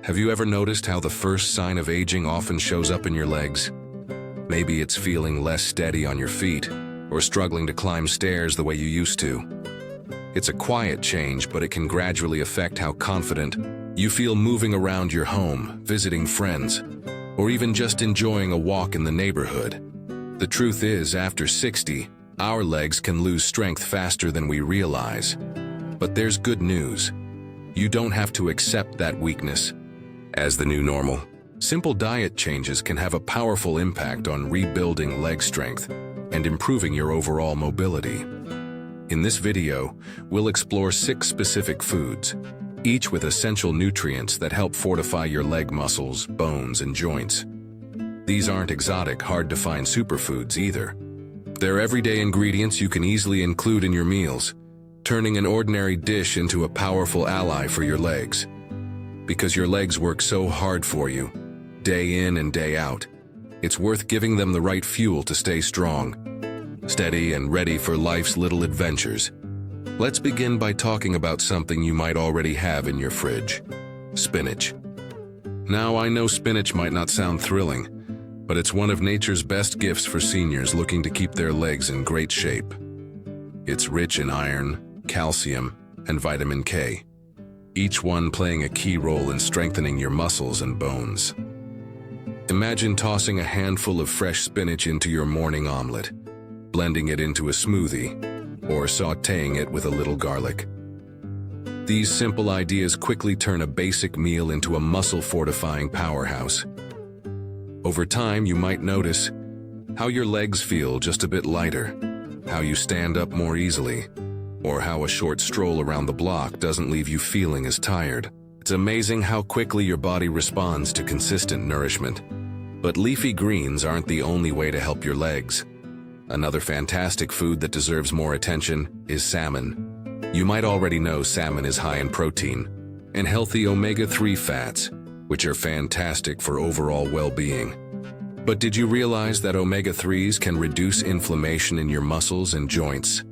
Have you ever noticed how the first sign of aging often shows up in your legs? Maybe it's feeling less steady on your feet, or struggling to climb stairs the way you used to. It's a quiet change, but it can gradually affect how confident you feel moving around your home, visiting friends, or even just enjoying a walk in the neighborhood. The truth is, after 60, our legs can lose strength faster than we realize. But there's good news. You don't have to accept that weakness as the new normal. Simple diet changes can have a powerful impact on rebuilding leg strength and improving your overall mobility. In this video, we'll explore 6 specific foods, each with essential nutrients that help fortify your leg muscles, bones, and joints. These aren't exotic, hard-to-find superfoods either. They're everyday ingredients you can easily include in your meals, turning an ordinary dish into a powerful ally for your legs. Because your legs work so hard for you, day in and day out, it's worth giving them the right fuel to stay strong, steady, and ready for life's little adventures. Let's begin by talking about something you might already have in your fridge: spinach. Now, I know spinach might not sound thrilling, but it's one of nature's best gifts for seniors looking to keep their legs in great shape. It's rich in iron, calcium, and vitamin K, each one playing a key role in strengthening your muscles and bones. Imagine tossing a handful of fresh spinach into your morning omelet, blending it into a smoothie, or sautéing it with a little garlic. These simple ideas quickly turn a basic meal into a muscle-fortifying powerhouse. Over time, you might notice how your legs feel just a bit lighter, how you stand up more easily, or how a short stroll around the block doesn't leave you feeling as tired. It's amazing how quickly your body responds to consistent nourishment. But leafy greens aren't the only way to help your legs. Another fantastic food that deserves more attention is salmon. You might already know salmon is high in protein and healthy omega-3 fats, which are fantastic for overall well-being. But did you realize that omega-3s can reduce inflammation in your muscles and joints,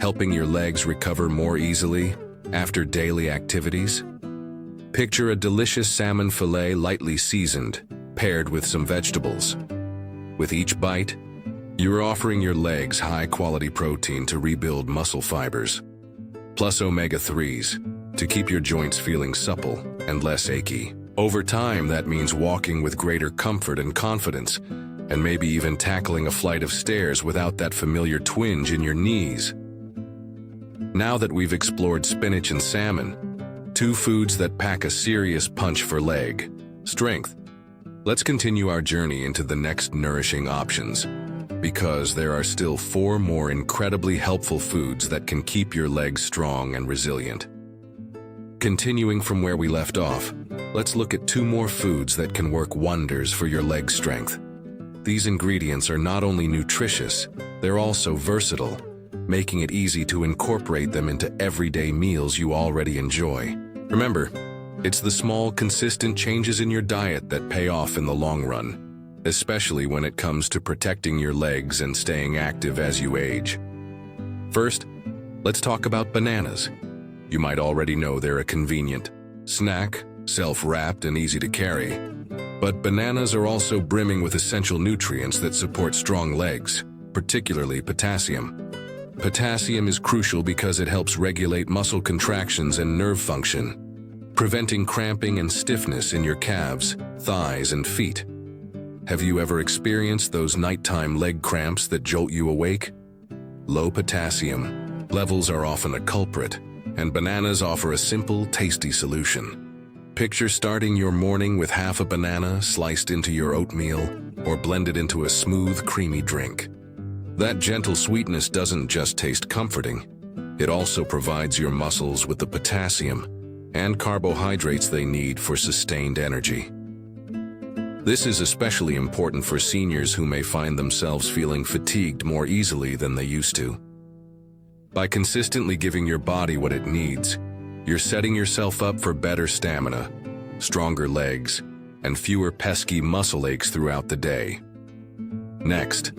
helping your legs recover more easily after daily activities? Picture a delicious salmon fillet lightly seasoned, paired with some vegetables. With each bite, you're offering your legs high-quality protein to rebuild muscle fibers, plus omega-3s to keep your joints feeling supple and less achy. Over time, that means walking with greater comfort and confidence, and maybe even tackling a flight of stairs without that familiar twinge in your knees. Now that we've explored spinach and salmon, 2 foods that pack a serious punch for leg strength, let's continue our journey into the next nourishing options, because there are still 4 more incredibly helpful foods that can keep your legs strong and resilient. Continuing from where we left off, let's look at 2 more foods that can work wonders for your leg strength. These ingredients are not only nutritious, they're also versatile, making it easy to incorporate them into everyday meals you already enjoy. Remember, it's the small, consistent changes in your diet that pay off in the long run, especially when it comes to protecting your legs and staying active as you age. First, let's talk about bananas. You might already know they're a convenient snack, self-wrapped and easy to carry. But bananas are also brimming with essential nutrients that support strong legs, particularly potassium. Potassium is crucial because it helps regulate muscle contractions and nerve function, preventing cramping and stiffness in your calves, thighs, and feet. Have you ever experienced those nighttime leg cramps that jolt you awake? Low potassium levels are often a culprit, and bananas offer a simple, tasty solution. Picture starting your morning with half a banana sliced into your oatmeal or blended into a smooth, creamy drink. That gentle sweetness doesn't just taste comforting, it also provides your muscles with the potassium and carbohydrates they need for sustained energy. This is especially important for seniors who may find themselves feeling fatigued more easily than they used to. By consistently giving your body what it needs, you're setting yourself up for better stamina, stronger legs, and fewer pesky muscle aches throughout the day. Next,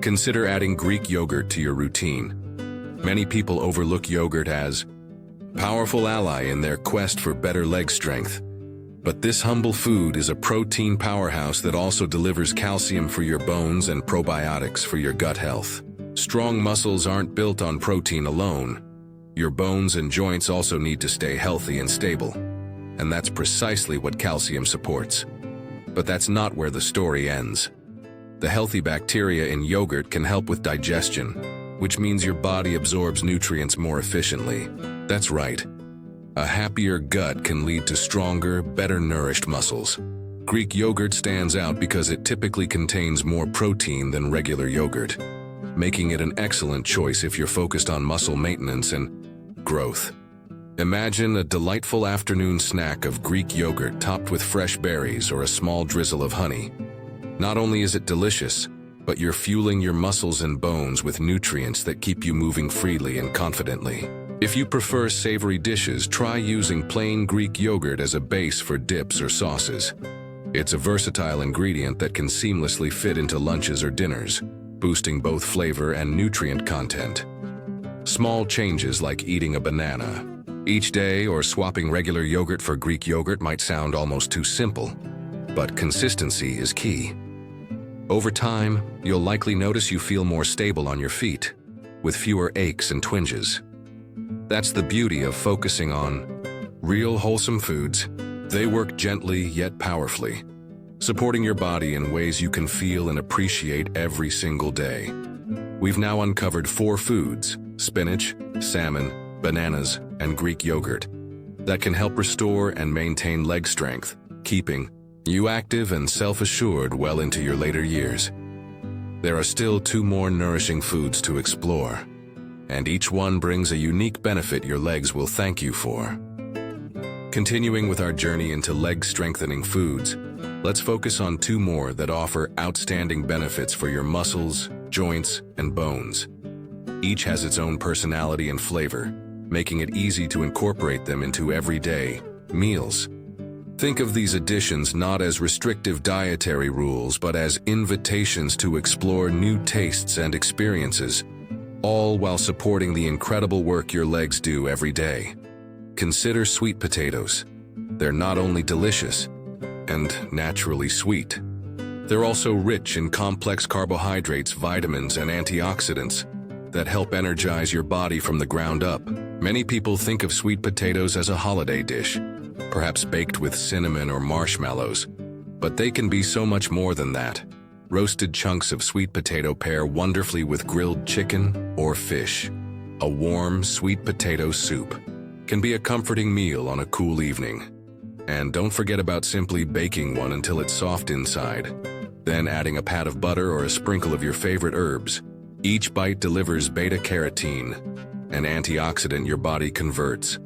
consider adding Greek yogurt to your routine. Many people overlook yogurt as a powerful ally in their quest for better leg strength. But this humble food is a protein powerhouse that also delivers calcium for your bones and probiotics for your gut health. Strong muscles aren't built on protein alone. Your bones and joints also need to stay healthy and stable. And that's precisely what calcium supports. But that's not where the story ends. The healthy bacteria in yogurt can help with digestion, which means your body absorbs nutrients more efficiently. That's right. A happier gut can lead to stronger, better nourished muscles. Greek yogurt stands out because it typically contains more protein than regular yogurt, making it an excellent choice if you're focused on muscle maintenance and growth. Imagine a delightful afternoon snack of Greek yogurt topped with fresh berries or a small drizzle of honey. Not only is it delicious, but you're fueling your muscles and bones with nutrients that keep you moving freely and confidently. If you prefer savory dishes, try using plain Greek yogurt as a base for dips or sauces. It's a versatile ingredient that can seamlessly fit into lunches or dinners, boosting both flavor and nutrient content. Small changes like eating a banana each day or swapping regular yogurt for Greek yogurt might sound almost too simple, but consistency is key. Over time, you'll likely notice you feel more stable on your feet, with fewer aches and twinges. That's the beauty of focusing on real wholesome foods. They work gently yet powerfully, supporting your body in ways you can feel and appreciate every single day. We've now uncovered 4 foods: spinach, salmon, bananas, and Greek yogurt that can help restore and maintain leg strength, keeping you active and self-assured well into your later years. There are still 2 more nourishing foods to explore, and each one brings a unique benefit your legs will thank you for. Continuing with our journey into leg-strengthening foods, let's focus on 2 more that offer outstanding benefits for your muscles, joints, and bones. Each has its own personality and flavor, making it easy to incorporate them into everyday meals. Think of these additions not as restrictive dietary rules, but as invitations to explore new tastes and experiences, all while supporting the incredible work your legs do every day. Consider sweet potatoes. They're not only delicious and naturally sweet, they're also rich in complex carbohydrates, vitamins, and antioxidants that help energize your body from the ground up. Many people think of sweet potatoes as a holiday dish, perhaps baked with cinnamon or marshmallows, but they can be so much more than that. Roasted chunks of sweet potato pair wonderfully with grilled chicken or fish. A warm sweet potato soup can be a comforting meal on a cool evening. And don't forget about simply baking one until it's soft inside, then adding a pat of butter or a sprinkle of your favorite herbs. Each bite delivers beta-carotene, an antioxidant your body converts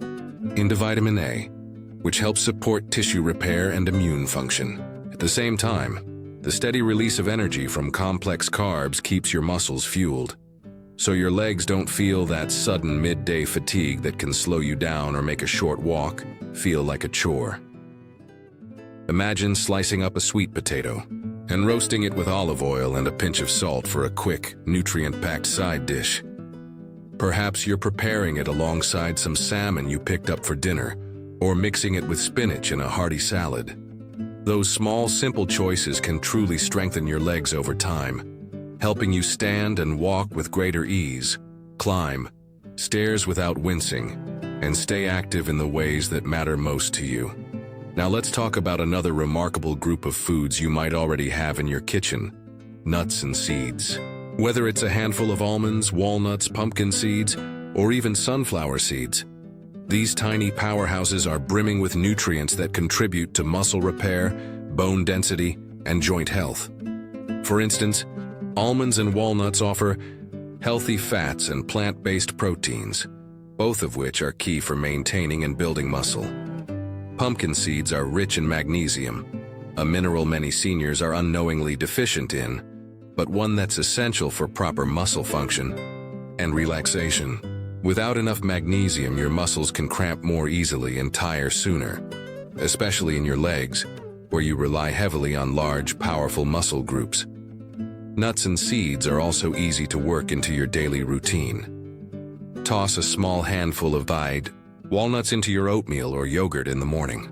into vitamin A, which helps support tissue repair and immune function. At the same time, the steady release of energy from complex carbs keeps your muscles fueled, so your legs don't feel that sudden midday fatigue that can slow you down or make a short walk feel like a chore. Imagine slicing up a sweet potato and roasting it with olive oil and a pinch of salt for a quick, nutrient-packed side dish. Perhaps you're preparing it alongside some salmon you picked up for dinner, or mixing it with spinach in a hearty salad. Those small, simple choices can truly strengthen your legs over time, helping you stand and walk with greater ease, climb stairs without wincing, and stay active in the ways that matter most to you. Now let's talk about another remarkable group of foods you might already have in your kitchen: nuts and seeds. Whether it's a handful of almonds, walnuts, pumpkin seeds, or even sunflower seeds, these tiny powerhouses are brimming with nutrients that contribute to muscle repair, bone density, and joint health. For instance, almonds and walnuts offer healthy fats and plant-based proteins, both of which are key for maintaining and building muscle. Pumpkin seeds are rich in magnesium, a mineral many seniors are unknowingly deficient in, but one that's essential for proper muscle function and relaxation. Without enough magnesium, your muscles can cramp more easily and tire sooner, especially in your legs, where you rely heavily on large, powerful muscle groups. Nuts and seeds are also easy to work into your daily routine. Toss a small handful of dried walnuts into your oatmeal or yogurt in the morning.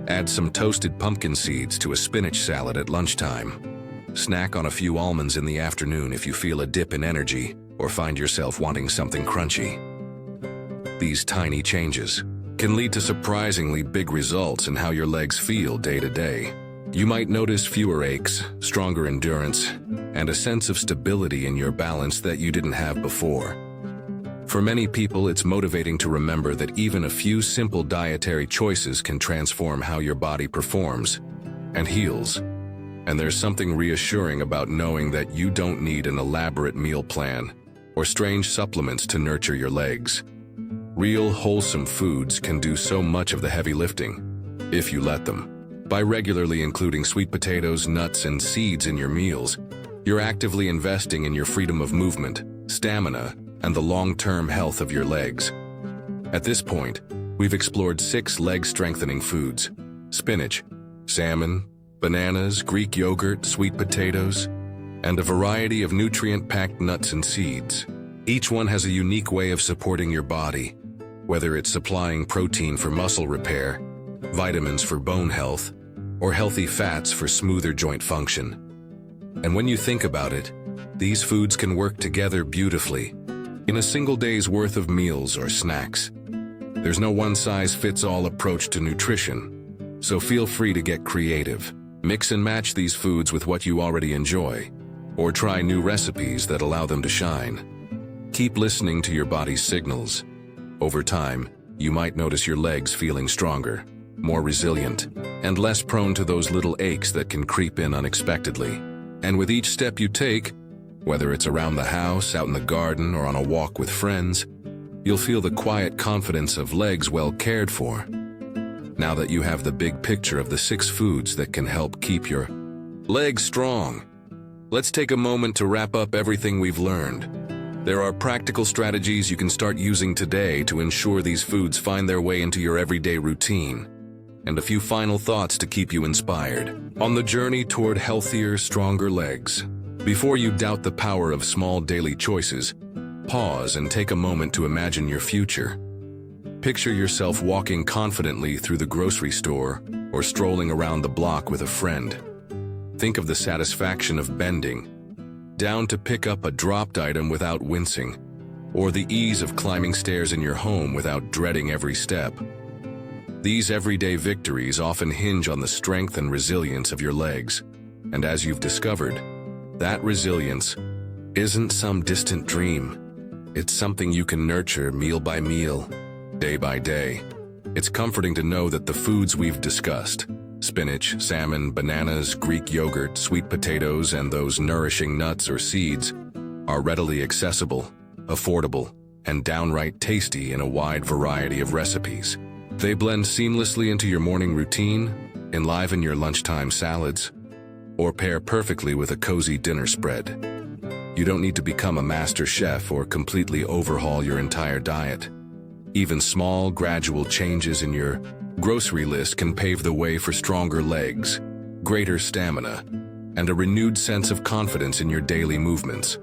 Add some toasted pumpkin seeds to a spinach salad at lunchtime. Snack on a few almonds in the afternoon if you feel a dip in energy or find yourself wanting something crunchy. These tiny changes can lead to surprisingly big results in how your legs feel day to day. You might notice fewer aches, stronger endurance, and a sense of stability in your balance that you didn't have before. For many people, it's motivating to remember that even a few simple dietary choices can transform how your body performs and heals. And there's something reassuring about knowing that you don't need an elaborate meal plan or strange supplements to nurture your legs. Real, wholesome foods can do so much of the heavy lifting, if you let them. By regularly including sweet potatoes, nuts, and seeds in your meals, you're actively investing in your freedom of movement, stamina, and the long-term health of your legs. At this point, we've explored 6 leg-strengthening foods: spinach, salmon, bananas, Greek yogurt, sweet potatoes, and a variety of nutrient-packed nuts and seeds. Each one has a unique way of supporting your body, whether it's supplying protein for muscle repair, vitamins for bone health, or healthy fats for smoother joint function. And when you think about it, these foods can work together beautifully in a single day's worth of meals or snacks. There's no one-size-fits-all approach to nutrition, so feel free to get creative. Mix and match these foods with what you already enjoy, or try new recipes that allow them to shine. Keep listening to your body's signals. Over time, you might notice your legs feeling stronger, more resilient, and less prone to those little aches that can creep in unexpectedly. And with each step you take, whether it's around the house, out in the garden, or on a walk with friends, you'll feel the quiet confidence of legs well cared for. Now that you have the big picture of the 6 foods that can help keep your legs strong, let's take a moment to wrap up everything we've learned. There are practical strategies you can start using today to ensure these foods find their way into your everyday routine, and a few final thoughts to keep you inspired on the journey toward healthier, stronger legs. Before you doubt the power of small daily choices, pause and take a moment to imagine your future. Picture yourself walking confidently through the grocery store or strolling around the block with a friend. Think of the satisfaction of bending down to pick up a dropped item without wincing, or the ease of climbing stairs in your home without dreading every step. These everyday victories often hinge on the strength and resilience of your legs, and as you've discovered, that resilience isn't some distant dream. It's something you can nurture meal by meal, day by day. It's comforting to know that the foods we've discussed, spinach, salmon, bananas, Greek yogurt, sweet potatoes, and those nourishing nuts or seeds, are readily accessible, affordable, and downright tasty in a wide variety of recipes. They blend seamlessly into your morning routine, enliven your lunchtime salads, or pair perfectly with a cozy dinner spread. You don't need to become a master chef or completely overhaul your entire diet. Even small, gradual changes in your grocery list can pave the way for stronger legs, greater stamina, and a renewed sense of confidence in your daily movements.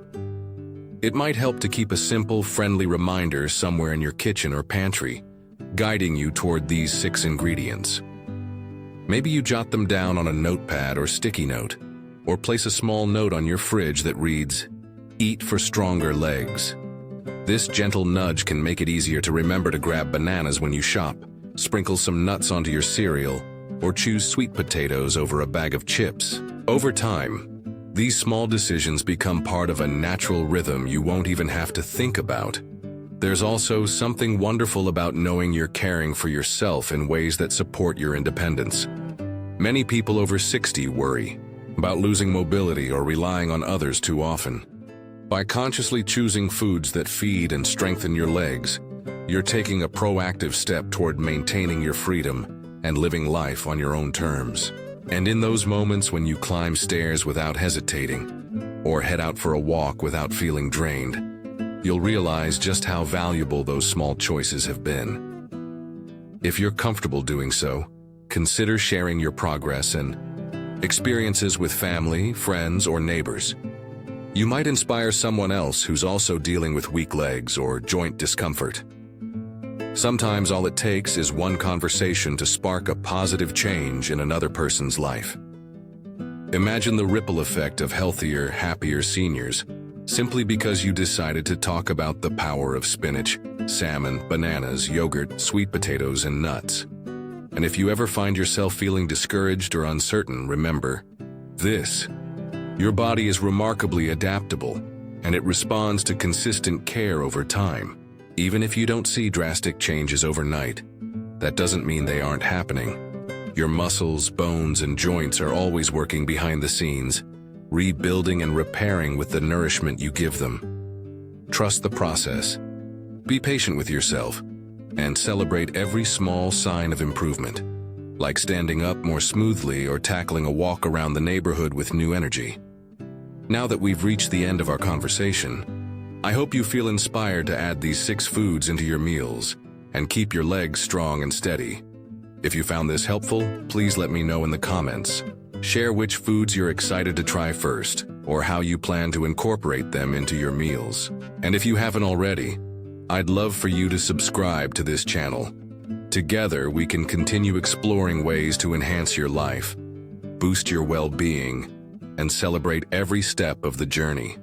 It might help to keep a simple, friendly reminder somewhere in your kitchen or pantry, guiding you toward these 6 ingredients. Maybe you jot them down on a notepad or sticky note, or place a small note on your fridge that reads, "Eat for stronger legs." This gentle nudge can make it easier to remember to grab bananas when you shop, sprinkle some nuts onto your cereal, or choose sweet potatoes over a bag of chips. Over time, these small decisions become part of a natural rhythm you won't even have to think about. There's also something wonderful about knowing you're caring for yourself in ways that support your independence. Many people over 60 worry about losing mobility or relying on others too often. By consciously choosing foods that feed and strengthen your legs, you're taking a proactive step toward maintaining your freedom and living life on your own terms. And in those moments when you climb stairs without hesitating, or head out for a walk without feeling drained, you'll realize just how valuable those small choices have been. If you're comfortable doing so, consider sharing your progress and experiences with family, friends, or neighbors. You might inspire someone else who's also dealing with weak legs or joint discomfort. Sometimes all it takes is one conversation to spark a positive change in another person's life. Imagine the ripple effect of healthier, happier seniors, simply because you decided to talk about the power of spinach, salmon, bananas, yogurt, sweet potatoes, and nuts. And if you ever find yourself feeling discouraged or uncertain, remember this: your body is remarkably adaptable, and it responds to consistent care over time. Even if you don't see drastic changes overnight, that doesn't mean they aren't happening. Your muscles, bones, and joints are always working behind the scenes, rebuilding and repairing with the nourishment you give them. Trust the process. Be patient with yourself, and celebrate every small sign of improvement, like standing up more smoothly or tackling a walk around the neighborhood with new energy. Now that we've reached the end of our conversation, I hope you feel inspired to add these 6 foods into your meals and keep your legs strong and steady. If you found this helpful, please let me know in the comments. Share which foods you're excited to try first, or how you plan to incorporate them into your meals. And if you haven't already, I'd love for you to subscribe to this channel. Together, we can continue exploring ways to enhance your life, boost your well-being, and celebrate every step of the journey.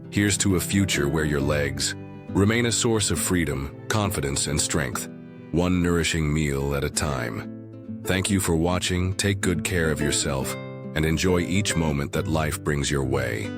Here's to a future where your legs remain a source of freedom, confidence, and strength, one nourishing meal at a time. Thank you for watching, take good care of yourself, and enjoy each moment that life brings your way.